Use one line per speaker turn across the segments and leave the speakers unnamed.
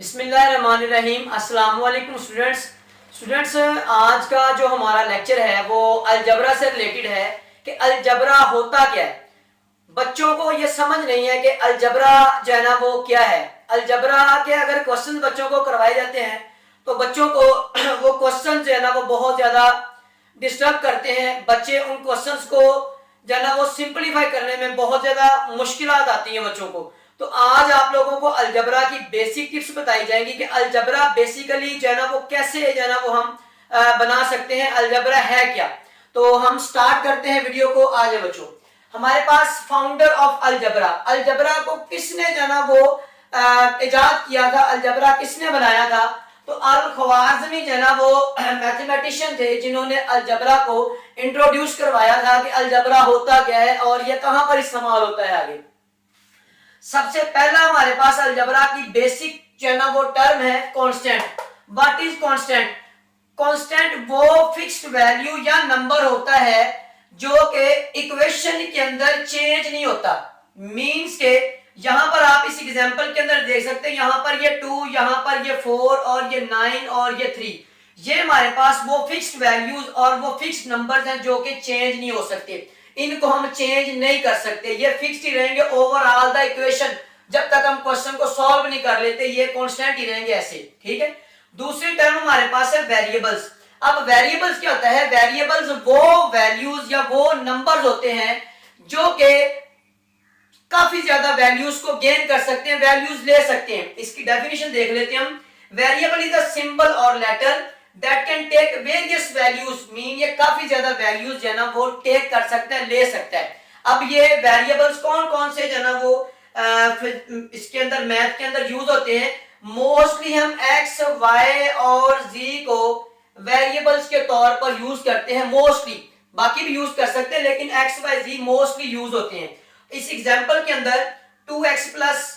बिस्मिल्लाहिर्रहमानिर्रहीम। अस्सलाम वालेकुम स्टूडेंट्स, आज का जो हमारा लेक्चर है वो अलजबरा से रिलेटेड है कि अलजबरा होता क्या है। बच्चों को ये समझ नहीं है कि अलजबरा जो है ना वो क्या है। अलजबरा के अगर क्वेश्चन बच्चों को करवाए जाते हैं तो बच्चों को वो क्वेश्चन जो है ना वो बहुत ज्यादा डिस्टर्ब करते हैं। बच्चे उन क्वेश्चंस को जो है ना वो सिंपलीफाई करने में बहुत ज्यादा मुश्किलात आती हैं बच्चों को। तो आज आप लोगों को अलजबरा की बेसिक टिप्स बताई जाएंगी कि अलजबरा बेसिकली जो है ना वो कैसे जो है ना वो हम बना सकते हैं, अलजबरा है क्या। तो हम स्टार्ट करते हैं वीडियो को। आज बच्चों, हमारे पास फाउंडर ऑफ अलजबरा, अलजबरा को किसने जो है ना वो इजाद किया था, अलजबरा किसने बनाया था। तो अल ख्वारिज़मी जो है ना वो मैथमेटिशियन थे जिन्होंने अलजबरा को इंट्रोड्यूस करवाया था कि अलजबरा होता क्या है और ये कहां पर इस्तेमाल होता है। आगे सबसे पहला हमारे पास अलजबरा की बेसिक जो है ना वो टर्म है constant. What is constant? Constant वो फिक्स्ड वैल्यू या नंबर होता है जो कि इक्वेशन के अंदर चेंज नहीं होता। मींस के यहां पर आप इस एग्जांपल के अंदर देख सकते हैं, यहां पर ये 2, यहां पर ये 4 और ये 9 और ये 3, ये हमारे पास वो फिक्स्ड वैल्यूज और वो फिक्स्ड नंबर्स हैं जो कि चेंज नहीं हो सकते। इनको हम चेंज नहीं कर सकते, ये फिक्स्ड ही रहेंगे ओवरऑल द इक्वेशन। जब तक हम क्वेश्चन को सॉल्व नहीं कर लेते ये कांस्टेंट ही रहेंगे ऐसे, ठीक है। दूसरी टर्म हमारे पास है वेरिएबल्स। अब वेरिएबल्स क्या होता है? वेरिएबल्स वो वैल्यूज या वो नंबर्स होते हैं जो कि काफी ज्यादा वैल्यूज को गेन कर सकते हैं, वैल्यूज ले सकते हैं। इसकी डेफिनेशन देख लेते हैं हम। वेरिएबल इज अ सिंबल और letter that can take various values. Mean ये काफी ज्यादा वैल्यूज जो है ना वो टेक कर सकता है, ले सकता है। अब ये वेरिएबल्स कौन कौन से जो है ना वो इसके अंदर मैथ के अंदर यूज होते हैं। मोस्टली हम एक्स, वाई और जी को वेरिएबल्स के तौर पर यूज करते हैं मोस्टली, बाकी भी यूज कर सकते हैं लेकिन एक्स, वाई, जी मोस्टली यूज होते हैं। इस एग्जांपल के अंदर 2x प्लस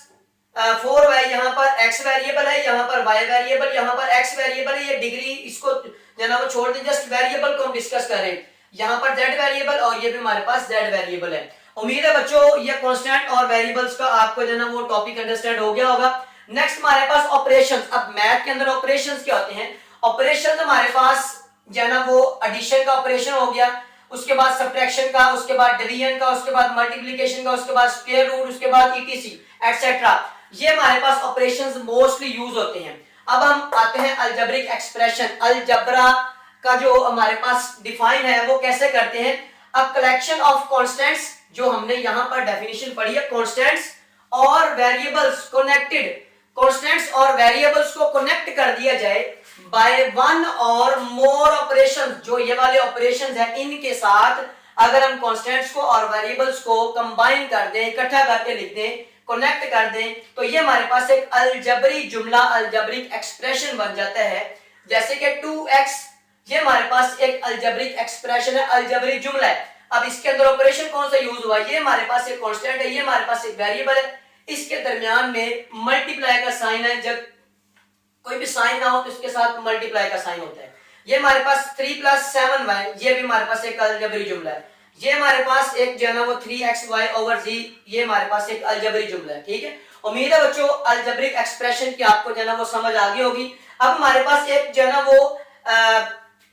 4y, यहाँ पर x वेरिएबल है, यहाँ पर y वेरिएबल, यहाँ पर x वेरिएबल है। ये डिग्री इसको जना वो छोड़ दें, जस्ट वेरिएबल को हम डिस्कस कर रहे हैं। यहाँ पर z वेरिएबल और ये भी हमारे पास z वेरिएबल है। उम्मीद है बच्चों ये कांस्टेंट और वेरिएबल्स का आपको जना वो टॉपिक अंडरस्टैंड हो गया होगा। नेक्स्ट हमारे पास ऑपरेशंस। अब मैथ के अंदर ऑपरेशंस क्या होते हैं? ऑपरेशंस हमारे पास जना वो एडिशन का ऑपरेशन हो गया, उसके बाद सब्ट्रैक्शन का, उसके बाद डिवीजन का, उसके बाद मल्टीप्लिकेशन का, उसके बाद स्क्वायर रूट, उसके बाद ईटीसी एटसेट्रा। ये हमारे पास ऑपरेशंस मोस्टली यूज होते हैं। अब हम आते हैं अलजेब्रिक एक्सप्रेशन। अलजबरा का जो हमारे पास डिफाइन है वो कैसे करते हैं? अ कलेक्शन ऑफ कांस्टेंट्स, जो हमने यहां पर डेफिनेशन पढ़ी है, कांस्टेंट्स और वेरिएबल्स कनेक्टेड, कांस्टेंट्स और वेरिएबल्स को कनेक्ट कर दिया जाए बाय वन और मोर ऑपरेशन। जो ये वाले ऑपरेशंस हैं इनके साथ अगर हम कांस्टेंट्स को और वेरिएबल्स को कंबाइन कर दें, इकट्ठा करके लिख दें, कनेक्ट कर दें, तो ये हमारे पास एक अलजबरी जुमला, अलजबरिक एक्सप्रेशन बन जाता है। जैसे कि 2x, ये हमारे पास एक अलजबरिक एक्सप्रेशन है, अलजबरी जुमला है। अब इसके अंदर ऑपरेशन कौन सा यूज हुआ? ये हमारे पास एक कांस्टेंट है, ये हमारे पास एक वेरिएबल है, इसके दरमियान में मल्टीप्लाई का साइन है। जब कोई भी साइन ना हो तो इसके साथ मल्टीप्लाई का साइन होता है। ये हमारे पास 3 + 7y, ये भी हमारे पास एक अलजबरी जुमला है। ये हमारे पास एक जो है ना वो 3xy/z, ये हमारे पास एक अलजबरी जुमला है, ठीक है। उम्मीद है बच्चों अलजबरिक एक्सप्रेशन की आपको जो है ना वो समझ आ गई होगी। अब हमारे पास एक जो है ना वो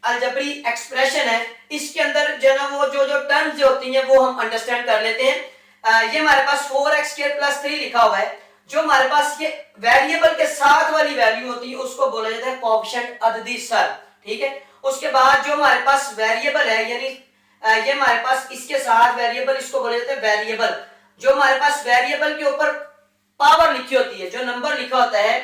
अलजबरी एक्सप्रेशन है, इसके अंदर जो है ना वो जो टर्म्स जो होती हैं वो हम अंडरस्टैंड कर लेते हैं। ये हमारे पास 4x² + 3 लिखा हुआ है। जो हमारे पास ये वेरिएबल के साथ वाली वैल्यू होती है उसको बोला जाता है कोएफिशिएंट अददी सर, ठीक है। उसके बाद जो हमारे पास वेरिएबल है, यानी ये हमारे पास इसके साथ वेरिएबल, इसको बोला जाता है वेरिएबल। जो हमारे पास वेरिएबल के ऊपर पावर लिखी होती है, जो नंबर लिखा होता है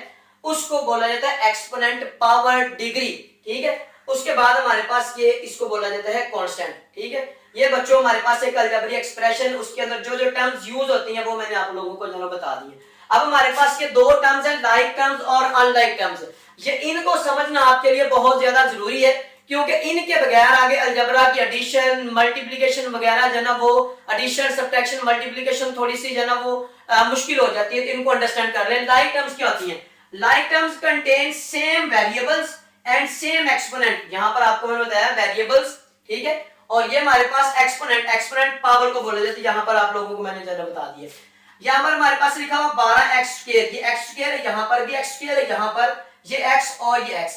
उसको बोला जाता है एक्सपोनेंट पावर डिग्री, ठीक है। उसके बाद हमारे पास ये इसको बोला जाता है कांस्टेंट, ठीक है। ये बच्चों हमारे पास एक अलजेब्रिक एक्सप्रेशन, उसके अंदर जो जो टर्म्स यूज होती हैं वो मैंने आप लोगों को जो बता दी है। अब हमारे पास ये दो टर्म्स हैं, लाइक टर्म्स और अनलाइक टर्म्स। ये इनको समझना आपके लिए बहुत ज्यादा जरूरी है क्योंकि इनके बगैर आगे अलजबरा की एडिशन, मल्टीप्लिकेशन वगैरह जो ना वो एडिशन, सब्ट्रैक्शन, मल्टीप्लिकेशन थोड़ी सी जो ना वो मुश्किल हो जाती है। तो इनको अंडरस्टैंड कर लें। लाइक टर्म्स क्या होती हैं? Like terms contain same variables and same exponent. यहां पर आपको मैंने बताया वेरिएबल्स, ठीक है, और ये हमारे पास एक्सपोनेंट, एक्सपोनेंट पावर को बोला जाता है। यहां पर आप लोगों को मैंने जरा बता दिया। यहाँ पर हमारे पास लिखा हुआ 12x², ये x² है, यहाँ पर भी x² है, यहाँ पर ये x और ये x,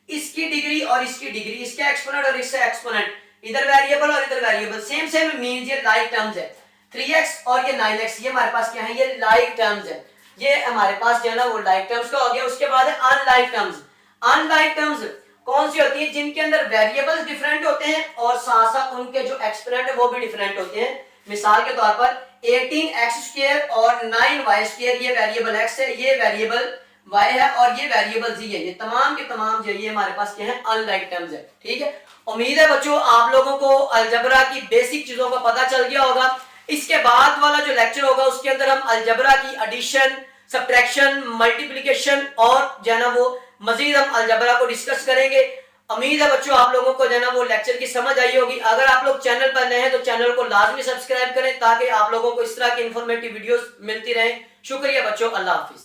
इसकी डिग्री और इसकी डिग्री, इसका एक्सपोनेंट और इसका एक्सपोनेंट, इधर वेरिएबल और इधर वेरिएबल, सेम सेम मीन ये लाइक टर्म्स है। 3x और ये 9x ये हमारे पास क्या है, ये लाइक टर्म्स है, ये हमारे पास जो है ना वो लाइक टर्म्स का हो गया। उसके बाद है अनलाइक टर्म्स। अनलाइक टर्म्स कौन सी होती है, जिनके अंदर वेरिएबल्स डिफरेंट होते हैं और साथ साथ उनके जो एक्सपोनेंट है वो भी डिफरेंट होते हैं। मिसाल के तौर पर 18x² और 9y² ये वेरिएबल x है, ये वेरिएबल y है और ये वेरिएबल z है, ये तमाम के तमाम जो ये हमारे पास क्या है अनलाइक टर्म्स है। ठीक है, उम्मीद है बच्चों आप लोगों को अलजबरा की बेसिक चीजों का पता चल गया होगा। इसके बाद वाला जो लेक्चर होगा उसके अंदर हम अलजबरा की एडिशन, सब्ट्रैक्शन, मल्टीप्लिकेशन और जो है ना वो मजीद हम अलजबरा को डिस्कस करेंगे। उम्मीद है बच्चों आप लोगों को जो है ना वो लेक्चर की समझ आई होगी। अगर आप लोग चैनल पर नए हैं तो चैनल को लाजमी सब्सक्राइब करें ताकि आप लोगों को इस तरह की इंफॉर्मेटिव वीडियोस मिलती रहें। शुक्रिया बच्चों, अल्लाह हाफिज।